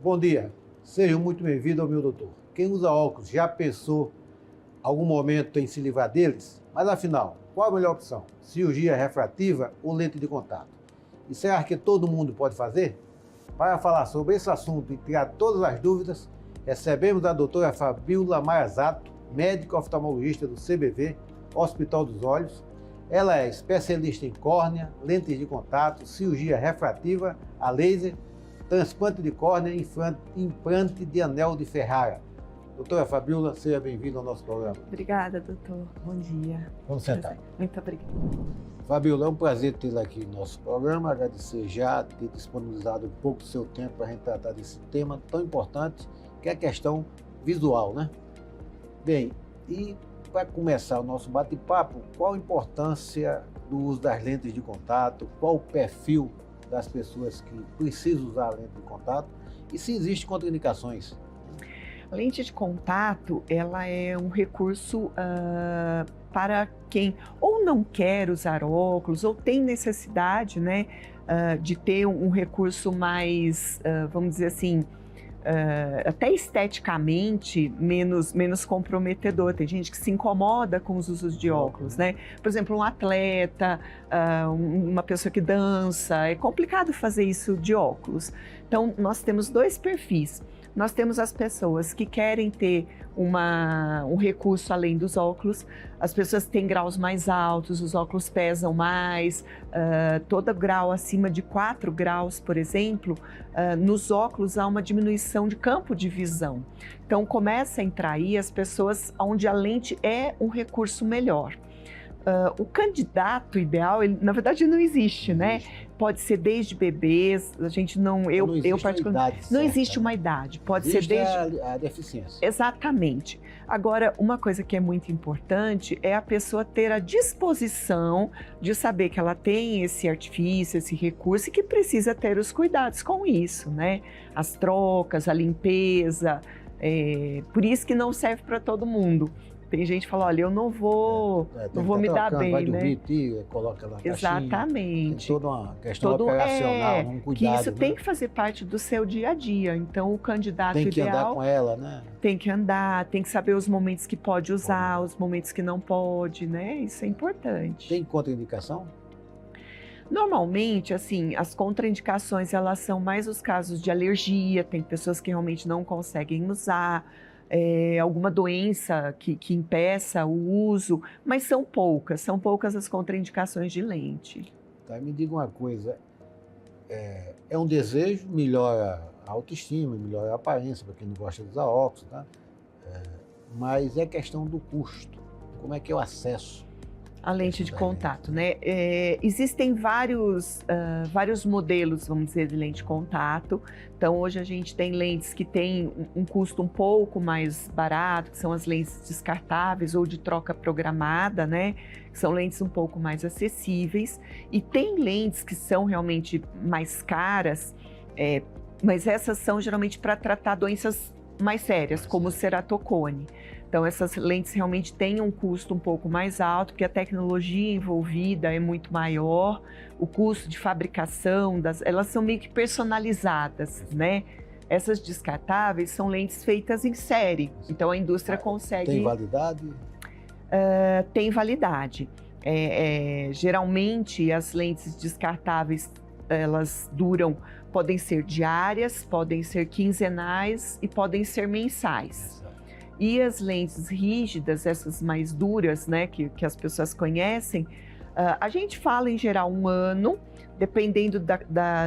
Bom dia, seja muito bem-vindo ao Meu Doutor. Quem usa óculos já pensou algum momento em se livrar deles? Mas afinal, qual a melhor opção? Cirurgia refrativa ou lente de contato? E será que todo mundo pode fazer? Para falar sobre esse assunto e tirar todas as dúvidas, recebemos a doutora Fabiola Maiazato, médica oftalmologista do CBV, Hospital dos Olhos. Ela é especialista em córnea, lentes de contato, cirurgia refrativa a laser, transplante de córnea e implante de anel de Ferrara. Doutora Fabiola, seja bem-vinda ao nosso programa. Obrigada, doutor. Bom dia. Vamos sentar. Muito obrigada. Fabiola, é um prazer tê-la aqui no nosso programa, agradecer já ter disponibilizado um pouco do seu tempo para a gente tratar desse tema tão importante, que é a questão visual, né? Bem, e para começar o nosso bate-papo, qual a importância do uso das lentes de contato, qual o perfil das pessoas que precisam usar a lente de contato e se existem contraindicações? A lente de contato, ela é um recurso para quem ou não quer usar óculos ou tem necessidade, né, de ter um recurso mais, vamos dizer assim, até esteticamente menos comprometedor. Tem gente que se incomoda com os usos de óculos, né? Por exemplo, um atleta, uma pessoa que dança, é complicado fazer isso de óculos. Então, nós temos dois perfis. Nós temos as pessoas que querem ter um recurso além dos óculos, as pessoas que têm graus mais altos, os óculos pesam mais, todo grau acima de 4 graus, por exemplo, nos óculos há uma diminuição de campo de visão. Então começa a entrar aí as pessoas onde a lente é um recurso melhor. O candidato ideal, ele, na verdade, não existe, né? Pode ser desde bebês, a gente não... Eu particularmente... Não existe uma idade, pode ser desde... a deficiência. Exatamente. Agora, uma coisa que é muito importante é a pessoa ter a disposição de saber que ela tem esse artifício, esse recurso e que precisa ter os cuidados com isso, né? As trocas, a limpeza, por isso que não serve para todo mundo. Tem gente que fala, olha, eu não vou me dar bem, vai né? dormir, tira, coloca lá na caixinha. Exatamente. Tem toda uma questão operacional, um cuidado. Que isso né? tem que fazer parte do seu dia a dia. Então, o candidato ideal... Tem que andar com ela, né? Tem que andar, tem que saber os momentos que pode usar, os momentos que não pode, né? Isso é importante. Tem contraindicação? Normalmente, assim, as contraindicações, elas são mais os casos de alergia, tem pessoas que realmente não conseguem usar, alguma doença que impeça o uso, mas são poucas as contraindicações de lente. Tá, me diga uma coisa, é um desejo, melhora a autoestima, melhora a aparência para quem não gosta de usar óculos, tá? Mas é questão do custo, como é que é o acesso? A lente de contato, né? Existem vários modelos, vamos dizer, de lente de contato. Então, hoje a gente tem lentes que têm um custo um pouco mais barato, que são as lentes descartáveis ou de troca programada, né? Que são lentes um pouco mais acessíveis. E tem lentes que são realmente mais caras, mas essas são geralmente para tratar doenças mais sérias, como o ceratocone. Então, essas lentes realmente têm um custo um pouco mais alto, porque a tecnologia envolvida é muito maior, o custo de fabricação, elas são meio que personalizadas, né? Essas descartáveis são lentes feitas em série, então a indústria consegue... Tem validade? Tem validade. Geralmente, as lentes descartáveis, elas podem ser diárias, podem ser quinzenais e podem ser mensais. E as lentes rígidas, essas mais duras, né, que as pessoas conhecem, a gente fala em geral 1 ano, dependendo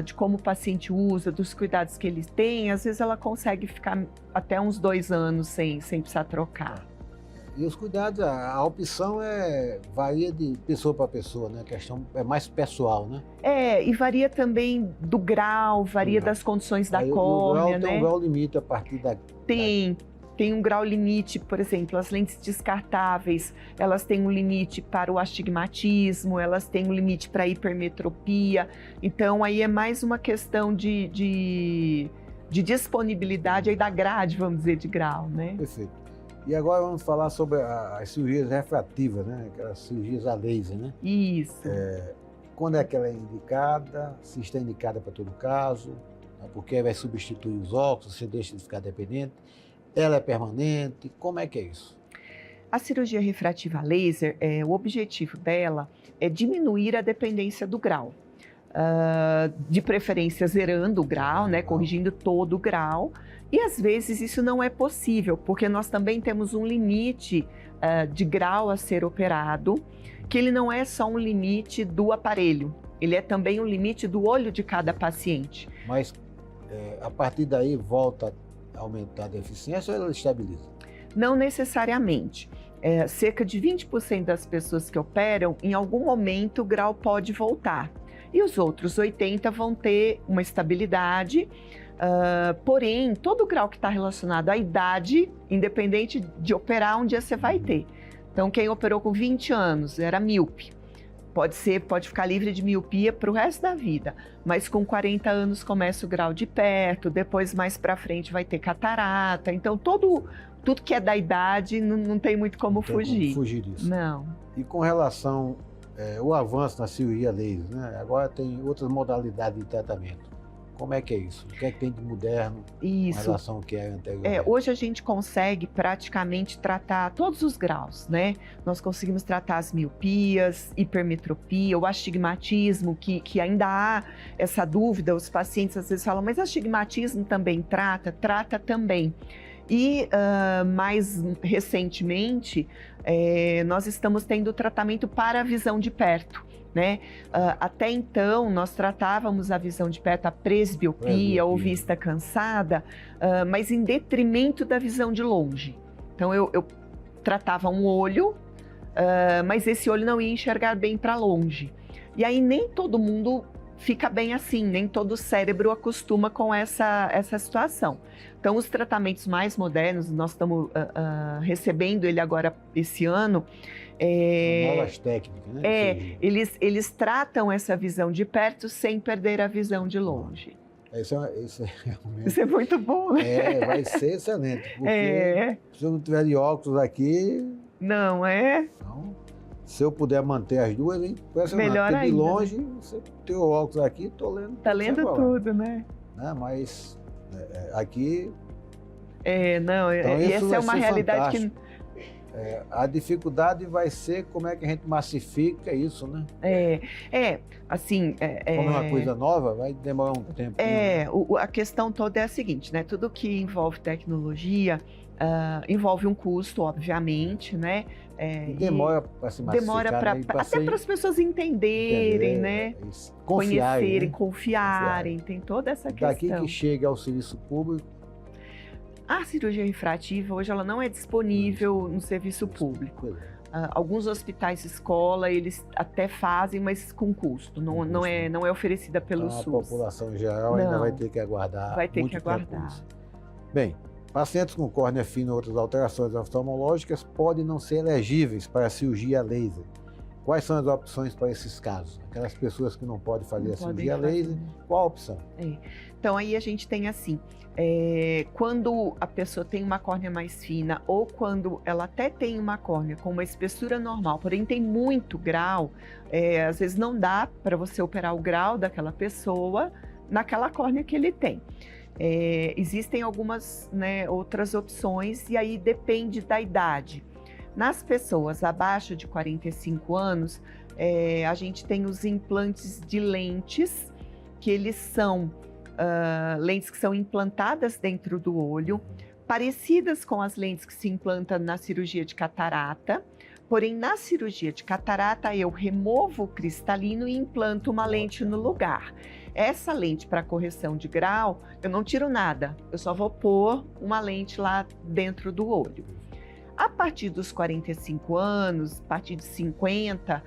de como o paciente usa, dos cuidados que ele tem, às vezes ela consegue ficar até uns 2 anos sem precisar trocar. E os cuidados, a opção varia de pessoa para pessoa, né? A questão é mais pessoal, né? E varia também do grau, varia das condições da córnea, né? Tem um grau limite a partir da... Tem um grau limite, por exemplo, as lentes descartáveis, elas têm um limite para o astigmatismo, elas têm um limite para a hipermetropia. Então, aí é mais uma questão de disponibilidade aí da grade, vamos dizer, de grau, né? Perfeito. E agora vamos falar sobre as cirurgias refrativas, né? Aquelas cirurgias a laser, né? Isso. Quando é que ela é indicada? Se está indicada para todo caso? Né? Porque vai substituir os óculos, você deixa de ficar dependente. Ela é permanente? Como é que é isso? A cirurgia refrativa laser, o objetivo dela é diminuir a dependência do grau. De preferência zerando o grau, né, corrigindo todo o grau. E às vezes isso não é possível, porque nós também temos um limite de grau a ser operado, que ele não é só um limite do aparelho, ele é também um limite do olho de cada paciente. Mas a partir daí volta a aumentar a deficiência ou ela estabiliza? Não necessariamente. Cerca de 20% das pessoas que operam, em algum momento o grau pode voltar. E os outros 80% vão ter uma estabilidade, porém, todo grau que está relacionado à idade, independente de operar, um dia você vai ter. Então, quem operou com 20 anos era míope. Pode ficar livre de miopia para o resto da vida, mas com 40 anos começa o grau de perto, depois mais para frente vai ter catarata. Então, tudo que é da idade não tem muito como fugir. Como fugir disso. Não. E com relação ao avanço na cirurgia laser, né? Agora tem outras modalidades de tratamento. Como é que é isso? O que é que tem de moderno Isso. com relação ao que era anteriormente? Hoje a gente consegue praticamente tratar todos os graus, né? Nós conseguimos tratar as miopias, hipermetropia, o astigmatismo, que ainda há essa dúvida, os pacientes às vezes falam, mas astigmatismo também trata? Trata também. E mais recentemente, nós estamos tendo tratamento para a visão de perto, né? Até então, nós tratávamos a visão de perto, a presbiopia ou vista cansada, mas em detrimento da visão de longe. Então, eu tratava um olho, mas esse olho não ia enxergar bem para longe. E aí, nem todo mundo fica bem assim, nem todo o cérebro acostuma com essa situação. Então, os tratamentos mais modernos, nós estamos recebendo ele agora esse ano. Novas técnicas, né? Eles tratam essa visão de perto sem perder a visão de longe. Isso é muito bom, né? Vai ser excelente, porque se eu não tiver de óculos aqui... Não é? Então, se eu puder manter as duas, é impressionante. Melhor porque ainda. De longe, você tem o óculos aqui, estou lendo. Está lendo tudo, né? Mas aqui... Então, e essa é uma realidade fantástico. A dificuldade vai ser como é que a gente massifica isso, né? Assim... Como é uma coisa nova, vai demorar um tempo. A questão toda é a seguinte, né? Tudo que envolve tecnologia envolve um custo, obviamente, né? Demora para se massificar. Demora até para as pessoas entenderem, né? Conhecerem, confiarem, tem toda essa questão. Daqui que chega ao serviço público. A cirurgia refrativa, hoje, ela não é disponível no serviço público. Alguns hospitais escola, eles até fazem, mas com custo. Não é oferecida pelo SUS. A população em geral ainda vai ter que aguardar. Vai ter que aguardar. Bem, pacientes com córnea fina ou outras alterações oftalmológicas podem não ser elegíveis para a cirurgia laser. Quais são as opções para esses casos? Aquelas pessoas que não podem fazer a cirurgia laser, qual a opção? Então, aí a gente tem assim, quando a pessoa tem uma córnea mais fina ou quando ela até tem uma córnea com uma espessura normal, porém tem muito grau, às vezes não dá para você operar o grau daquela pessoa naquela córnea que ele tem. Existem algumas, né, outras opções e aí depende da idade. Nas pessoas abaixo de 45 anos, a gente tem os implantes de lentes, que eles são lentes que são implantadas dentro do olho, parecidas com as lentes que se implantam na cirurgia de catarata, porém na cirurgia de catarata eu removo o cristalino e implanto uma lente no lugar. Essa lente para correção de grau, eu não tiro nada, eu só vou pôr uma lente lá dentro do olho. A partir dos 45 anos, a partir de 50,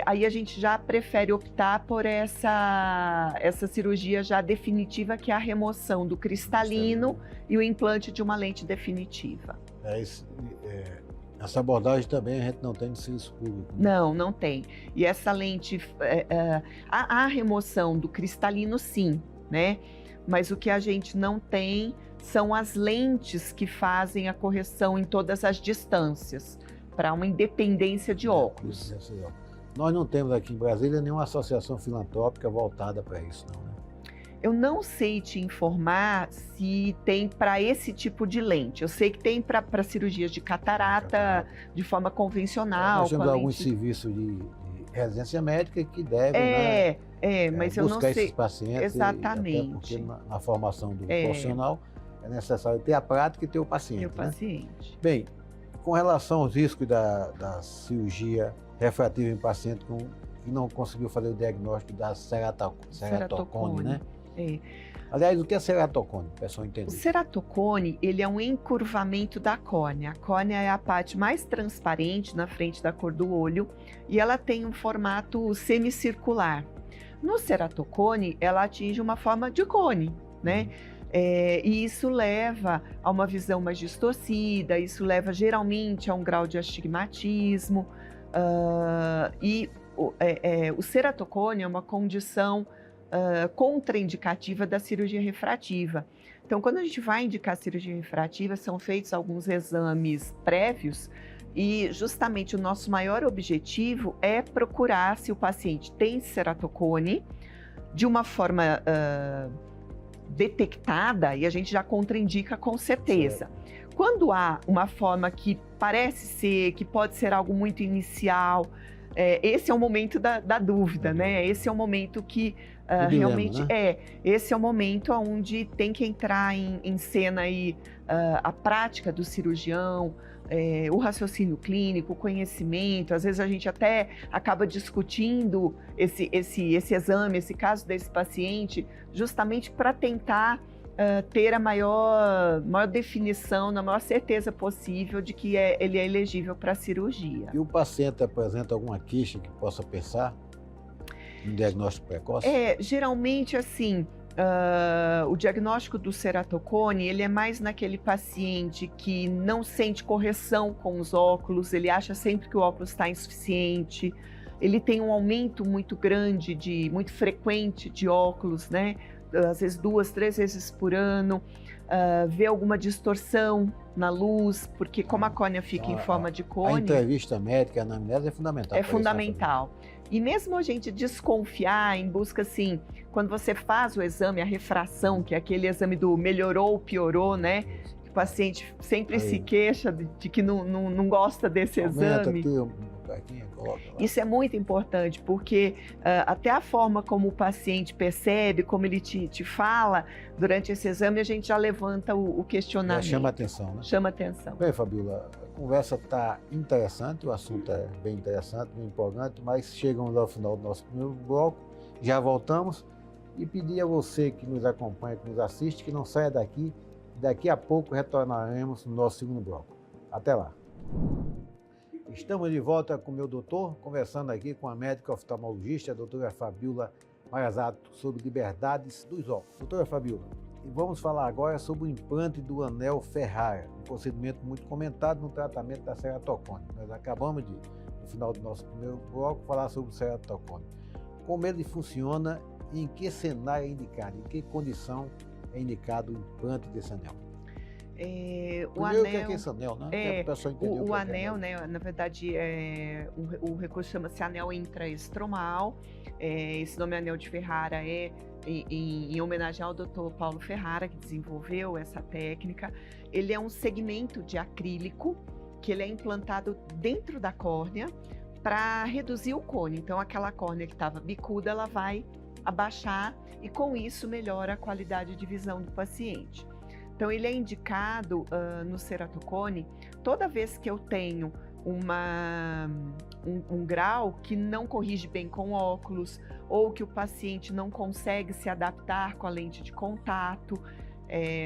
aí a gente já prefere optar por essa cirurgia já definitiva, que é a remoção do cristalino e o implante de uma lente definitiva. Essa abordagem também a gente não tem no serviço público. Né? Não tem. E essa lente, a remoção do cristalino, sim, né? Mas o que a gente não tem são as lentes que fazem a correção em todas as distâncias, para uma independência de óculos. Nós não temos aqui em Brasília nenhuma associação filantrópica voltada para isso, não, né? Eu não sei te informar se tem para esse tipo de lente. Eu sei que tem para cirurgias de catarata de forma convencional. Nós temos alguns serviços de residência médica que devem mas eu não sei esses pacientes. Exatamente. Até porque na formação do profissional é necessário ter a prática e ter o paciente. Bem, com relação aos riscos da cirurgia refrativa em paciente que não conseguiu fazer o diagnóstico da ceratocone, né? Aliás, o que é ceratocone, para o pessoal entender? O ceratocone, ele é um encurvamento da córnea. A córnea é a parte mais transparente na frente da cor do olho e ela tem um formato semicircular. No ceratocone, ela atinge uma forma de cone, né? E isso leva a uma visão mais distorcida, isso leva geralmente a um grau de astigmatismo. O ceratocone é uma condição contraindicativa da cirurgia refrativa. Então, quando a gente vai indicar cirurgia refrativa, são feitos alguns exames prévios e justamente o nosso maior objetivo é procurar se o paciente tem ceratocone de uma forma detectada e a gente já contraindica com certeza. Quando há uma forma que parece ser, que pode ser algo muito inicial, esse é o momento da dúvida, né? Esse é o momento que realmente né? Esse é o momento onde tem que entrar em cena aí, a prática do cirurgião, o raciocínio clínico, o conhecimento. Às vezes a gente até acaba discutindo esse exame, esse caso desse paciente, justamente para tentar ter a maior definição, na maior certeza possível de que ele é elegível para a cirurgia. E o paciente apresenta alguma queixa que possa pensar em diagnóstico precoce? Geralmente assim, o diagnóstico do ceratocone, ele é mais naquele paciente que não sente correção com os óculos, ele acha sempre que o óculos está insuficiente, ele tem um aumento muito grande, muito frequente de óculos, né? Às vezes 2, 3 vezes por ano, vê alguma distorção na luz, porque como a córnea fica em forma de cone... A entrevista médica, a anamnese é fundamental. É fundamental. E mesmo a gente desconfiar em busca, assim, quando você faz o exame, a refração, que é aquele exame do melhorou ou piorou, né? O paciente sempre se queixa de que não gosta desse exame. Isso é muito importante, porque até a forma como o paciente percebe, como ele te fala durante esse exame, a gente já levanta o questionamento. Já chama atenção, né? Chama atenção. Bem, Fabíola, a conversa está interessante, o assunto é bem interessante, bem empolgante, mas chegamos ao final do nosso primeiro bloco, já voltamos, e pedir a você que nos acompanha, que nos assiste, que não saia daqui, daqui a pouco retornaremos no nosso segundo bloco. Até lá. Estamos de volta com o meu doutor, conversando aqui com a médica oftalmologista, a doutora Fabíola Marazato, sobre liberdades dos óculos. Doutora Fabíola, e vamos falar agora sobre o implante do anel Ferrara, um procedimento muito comentado no tratamento da ceratocone. Nós acabamos de, no final do nosso primeiro bloco, falar sobre o ceratocone. Como ele funciona e em que cenário é indicado, em que condição é indicado o implante desse anel? O anel, o que é esse anel, né? O anel, né? Na verdade, o recurso chama-se anel intraestromal. Esse nome anel de Ferrara é em homenagem ao Dr. Paulo Ferrara, que desenvolveu essa técnica. Ele é um segmento de acrílico que ele é implantado dentro da córnea para reduzir o cone. Então, aquela córnea que estava bicuda, ela vai abaixar e com isso melhora a qualidade de visão do paciente. Então, ele é indicado no ceratocone toda vez que eu tenho um grau que não corrige bem com óculos ou que o paciente não consegue se adaptar com a lente de contato.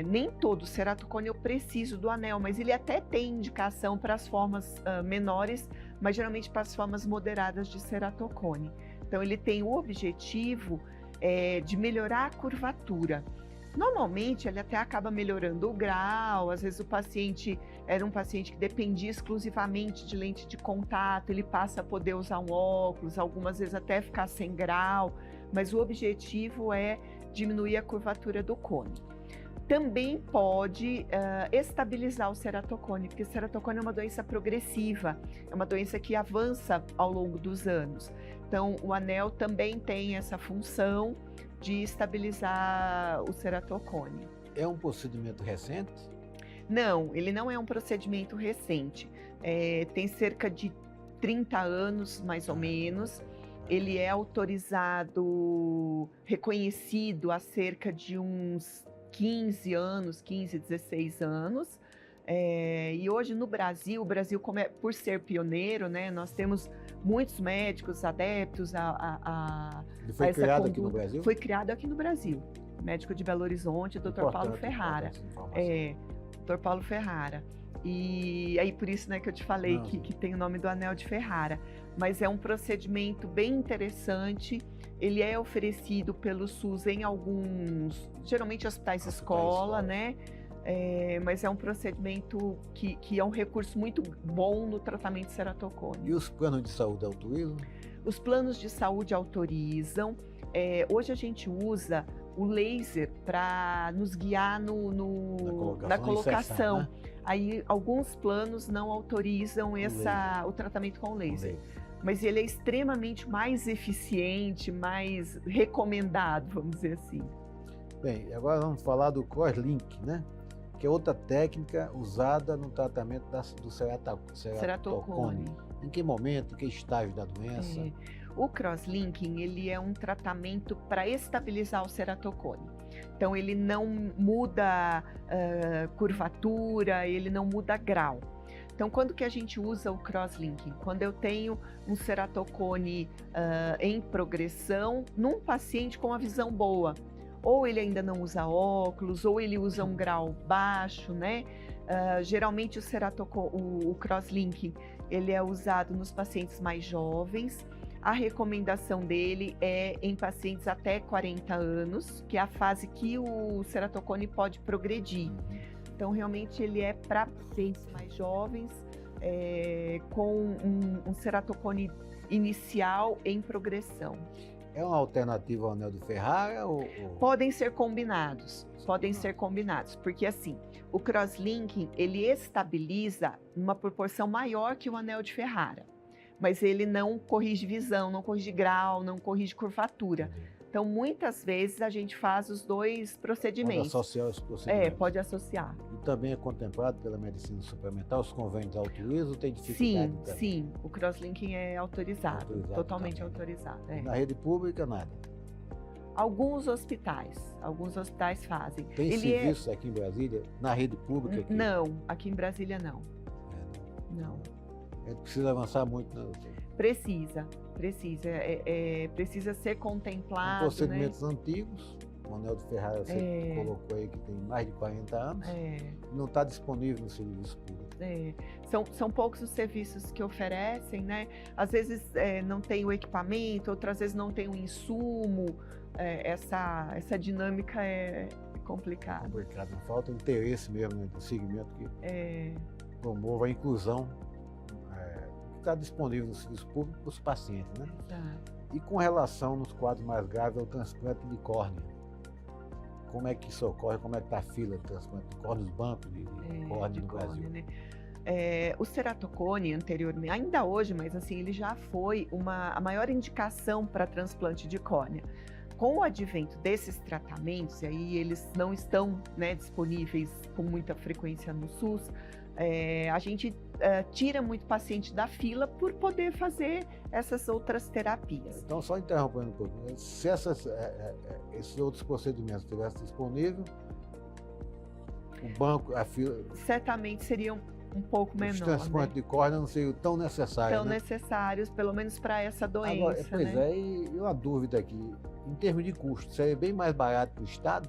Nem todo ceratocone eu preciso do anel, mas ele até tem indicação para as formas menores, mas geralmente para as formas moderadas de ceratocone. Então, ele tem o objetivo de melhorar a curvatura. Normalmente, ele até acaba melhorando o grau, às vezes o paciente era um paciente que dependia exclusivamente de lente de contato, ele passa a poder usar um óculos, algumas vezes até ficar sem grau, mas o objetivo é diminuir a curvatura do cone. também pode estabilizar o ceratocone, porque o ceratocone é uma doença progressiva, é uma doença que avança ao longo dos anos. Então, o anel também tem essa função de estabilizar o ceratocone. É um procedimento recente? Não, ele não é um procedimento recente. Tem cerca de 30 anos, mais ou menos. Ele é autorizado, reconhecido há cerca de uns 15 anos, 15, 16 anos. E hoje no Brasil, por ser pioneiro, né, nós temos muitos médicos adeptos a foi criado aqui no Brasil? Foi criado aqui no Brasil. Médico de Belo Horizonte, Dr. Paulo Ferrara. Dr. Paulo Ferrara. E aí por isso, né, que eu te falei que tem o nome do anel de Ferrara. Mas é um procedimento bem interessante. Ele é oferecido pelo SUS em alguns, geralmente hospitais escola, né? Mas é um procedimento que é um recurso muito bom no tratamento de ceratocone. E os planos de saúde autorizam? Os planos de saúde autorizam. Hoje a gente usa o laser para nos guiar na colocação. Né? Aí alguns planos não autorizam o tratamento com laser. Mas ele é extremamente mais eficiente, mais recomendado, vamos dizer assim. Bem, agora vamos falar do crosslink, né? Que é outra técnica usada no tratamento do ceratocone. Em que momento, em que estágio da doença? O crosslinking, ele é um tratamento para estabilizar o ceratocone. Então, ele não muda curvatura, ele não muda grau. Então, quando que a gente usa o crosslinking? Quando eu tenho um ceratocone em progressão num paciente com a visão boa. Ou ele ainda não usa óculos, ou ele usa um grau baixo, né? Geralmente o crosslinking, ele é usado nos pacientes mais jovens. A recomendação dele é em pacientes até 40 anos, que é a fase que o ceratocone pode progredir. Então, realmente, ele é para pacientes mais jovens, com um ceratocone inicial em progressão. É uma alternativa ao anel de Ferrara? Podem ser combinados, porque assim, o crosslinking, ele estabiliza numa proporção maior que o anel de Ferrara, mas ele não corrige visão, não corrige grau, não corrige curvatura. Então, muitas vezes a gente faz os dois procedimentos. Pode associar os procedimentos. Pode associar. E também é contemplado pela medicina suplementar, os convênios autorizam ou tem dificuldade? Sim, o crosslinking é autorizado totalmente também. Autorizado. Na rede pública, nada? Alguns hospitais fazem. Tem serviço aqui em Brasília, na rede pública? Aqui? Não, aqui em Brasília não. Não. Precisa avançar muito, né, doutor? Precisa ser contemplado. São procedimentos antigos, o anel de Ferrara você colocou aí que tem mais de 40 anos, não está disponível no serviço público. São poucos os serviços que oferecem, né? Às vezes não tem o equipamento, outras vezes não tem o insumo, essa dinâmica é complicada. Não falta interesse mesmo, né, do segmento que promova a inclusão está disponível no serviço público para os pacientes, né? E com relação nos quadros mais graves ao transplante de córnea, como é que isso ocorre? Como é que está a fila de transplante de córnea, os bancos de córnea no Brasil? Né? O ceratocone anteriormente, ainda hoje, mas assim, ele já foi a maior indicação para transplante de córnea. Com o advento desses tratamentos, e aí eles não estão, né, disponíveis com muita frequência no SUS, a gente tira muito paciente da fila por poder fazer essas outras terapias. Então, só interrompendo um pouquinho, se esses outros procedimentos estivessem disponíveis, o banco, a fila... Certamente seriam um pouco menor. Os transplantes de córnea não seriam tão necessários. Necessários, pelo menos para essa doença. Agora, e uma dúvida aqui, em termos de custo, seria bem mais barato para o Estado?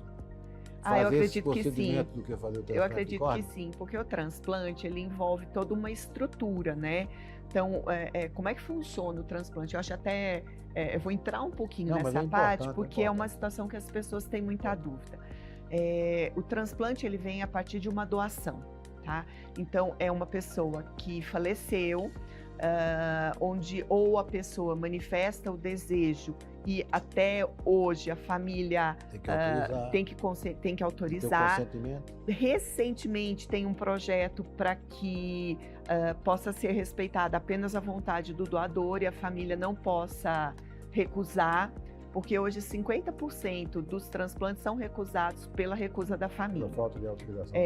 Eu acredito que sim. Do que fazer o transplante eu acredito que sim, porque o transplante ele envolve toda uma estrutura, né? Então, como é que funciona o transplante? Eu acho até, eu vou entrar um pouquinho nessa parte, porque é uma situação que as pessoas têm muita dúvida. O transplante ele vem a partir de uma doação, tá? Então, é uma pessoa que faleceu, onde ou a pessoa manifesta o desejo e até hoje a família tem que autorizar. Recentemente tem um projeto para que possa ser respeitada apenas a vontade do doador e a família não possa recusar, porque hoje 50% dos transplantes são recusados pela recusa da família. Pela falta de autorização.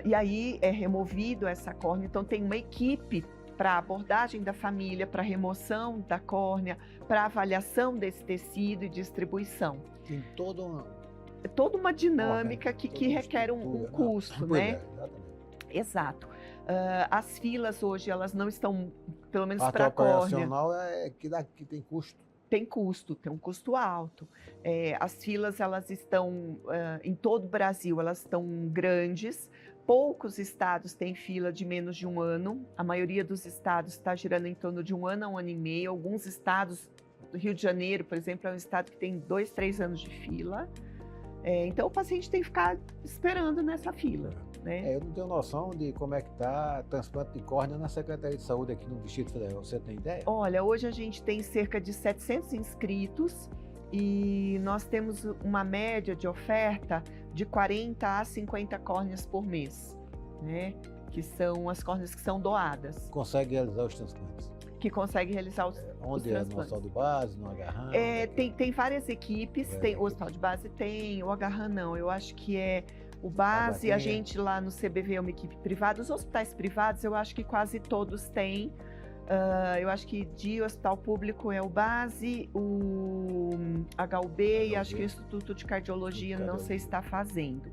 E aí é removido essa córnea, então tem uma equipe para abordagem da família, para remoção da córnea, para avaliação desse tecido e distribuição. Tem toda uma dinâmica que requer um custo, né? Exato. As filas hoje, elas não estão, pelo menos para a córnea. Operacional que tem custo. Tem custo, tem um custo alto. As filas, elas estão, em todo o Brasil, elas estão grandes. Poucos estados têm fila de menos de um ano. A maioria dos estados está girando em torno de 1 ano a 1 ano e meio. Alguns estados, do Rio de Janeiro, por exemplo, é um estado que tem 2, 3 anos de fila. Então, o paciente tem que ficar esperando nessa fila. Né? Eu não tenho noção de como é que está transplante de córnea na Secretaria de Saúde aqui no Distrito Federal. Você tem ideia? Olha, hoje a gente tem cerca de 700 inscritos e nós temos uma média de oferta de 40 a 50 córneas por mês, né? Que são as córneas que são doadas. Consegue realizar os transplantes? Que consegue realizar os transplantes. Onde é? No hospital de base, no Agarran? Tem várias equipes, o hospital de base tem, o Agarran não, eu acho que é o base, a gente lá no CBV é uma equipe privada. Os hospitais privados eu acho que quase todos têm. Eu acho que de hospital público é o base, o HUB e acho que o Instituto de Cardiologia não sei se está fazendo.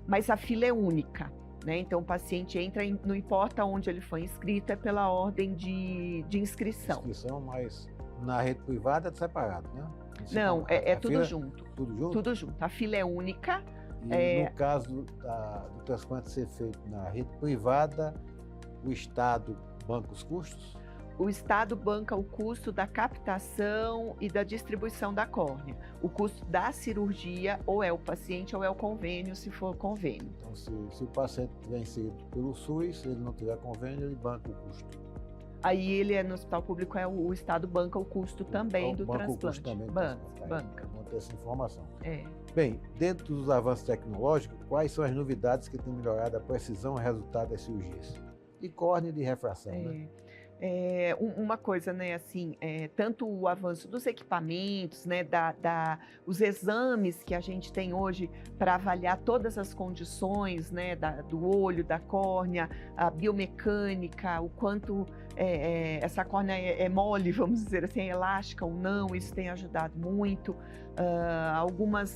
Mas a fila é única, né? Então o paciente entra, não importa onde ele foi inscrito, é pela ordem de inscrição. Inscrição, mas na rede privada é separado, né? Não, é tudo junto. Tudo junto? Tudo junto. A fila é única. E no caso do transplante ser feito na rede privada, o Estado banca os custos? O Estado banca o custo da captação e da distribuição da córnea. O custo da cirurgia ou é o paciente ou é o convênio, se for convênio. Então, se o paciente tiver inserido pelo SUS, se ele não tiver convênio, ele banca o custo. Aí ele no hospital público, o Estado banca o custo também do transplante. Banca. Vamos ter essa informação. Bem, dentro dos avanços tecnológicos, quais são as novidades que têm melhorado a precisão e resultado das cirurgias? De córnea e de refração, né? Uma coisa, né, assim, tanto o avanço dos equipamentos, né, os exames que a gente tem hoje para avaliar todas as condições, né, do olho, da córnea, a biomecânica, o quanto essa córnea é mole, vamos dizer assim, é elástica ou não, isso tem ajudado muito.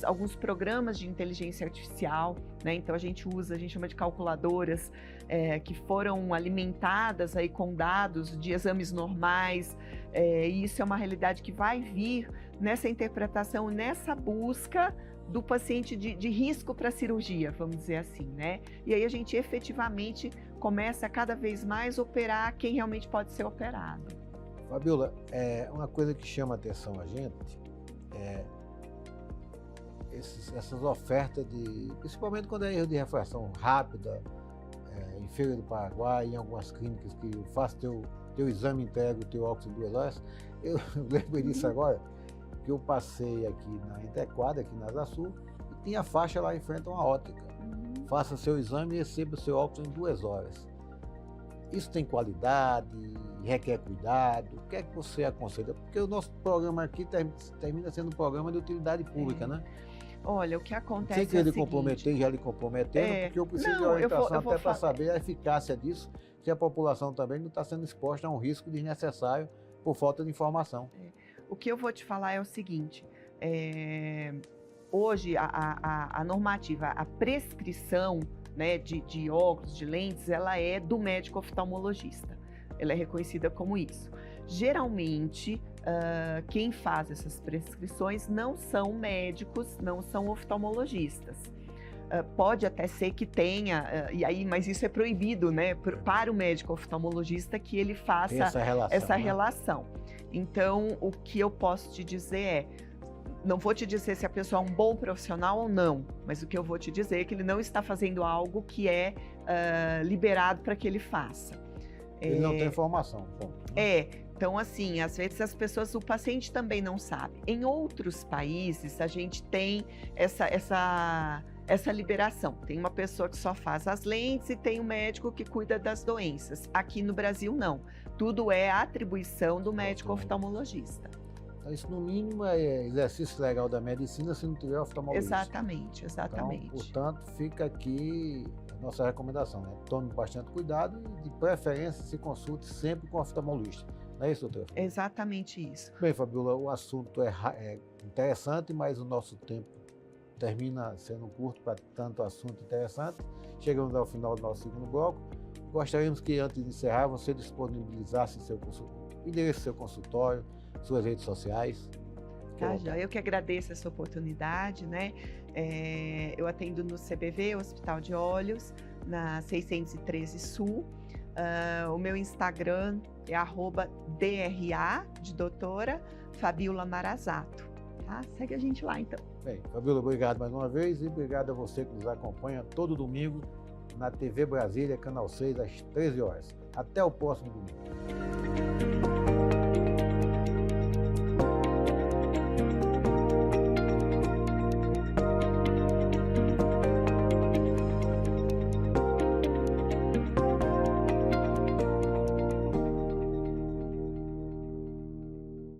Alguns programas de inteligência artificial, né, então a gente chama de calculadoras, que foram alimentadas aí com dados de exames normais, e isso é uma realidade que vai vir nessa interpretação, nessa busca do paciente de risco para a cirurgia, vamos dizer assim, né? E aí a gente efetivamente começa a cada vez mais operar quem realmente pode ser operado. Fabiola, uma coisa que chama a atenção a gente é essas ofertas principalmente quando é erro de refração rápida, em Feira do Paraguai, em algumas clínicas que faz teu exame entrega o teu óxido do Eloes. Eu lembro disso agora, que eu passei aqui na Interquadra, aqui na Asa Sul, e tinha faixa lá em frente a uma ótica. Faça seu exame e receba o seu óxido em 2 horas. Isso tem qualidade, requer cuidado. O que é que você aconselha? Porque o nosso programa aqui termina sendo um programa de utilidade pública, né? Olha, o que acontece Sem querer comprometer, já lhe comprometendo, porque eu preciso de orientação até para saber a eficácia disso, se a população também não está sendo exposta a um risco desnecessário por falta de informação. O que eu vou te falar é o seguinte, hoje a normativa, a prescrição, né, de óculos, de lentes, ela é do médico oftalmologista, ela é reconhecida como isso. Geralmente, quem faz essas prescrições não são médicos, não são oftalmologistas. Pode até ser que tenha, mas isso é proibido, né, para o médico oftalmologista que ele faça essa relação. Então, o que eu posso te dizer não vou te dizer se a pessoa é um bom profissional ou não, mas o que eu vou te dizer é que ele não está fazendo algo que é liberado para que ele faça. Ele não tem informação. Bom, Então, assim, às vezes o paciente também não sabe. Em outros países, a gente tem essa liberação. Tem uma pessoa que só faz as lentes e tem um médico que cuida das doenças. Aqui no Brasil, não. Tudo é atribuição do médico oftalmologista. Então, isso, no mínimo, é exercício legal da medicina se não tiver oftalmologista. Exatamente. Então, portanto, fica aqui a nossa recomendação, né? Tome bastante cuidado e, de preferência, se consulte sempre com o oftalmologista. Não é isso, doutor? Exatamente isso. Bem, Fabiola, o assunto é interessante, mas o nosso tempo termina sendo curto para tanto assunto interessante. Chegamos ao final do nosso segundo bloco. Gostaríamos que, antes de encerrar, você disponibilizasse o endereço do seu consultório, suas redes sociais. Tá, eu que agradeço essa oportunidade, né? Eu atendo no CBV, Hospital de Olhos, na 613 Sul. O meu Instagram é @DRA, de doutora, Fabiola Marazato. Tá? Segue a gente lá, então. Bem, Fabiola, obrigado mais uma vez e obrigado a você que nos acompanha todo domingo na TV Brasília, Canal 6, às 13 horas. Até o próximo domingo.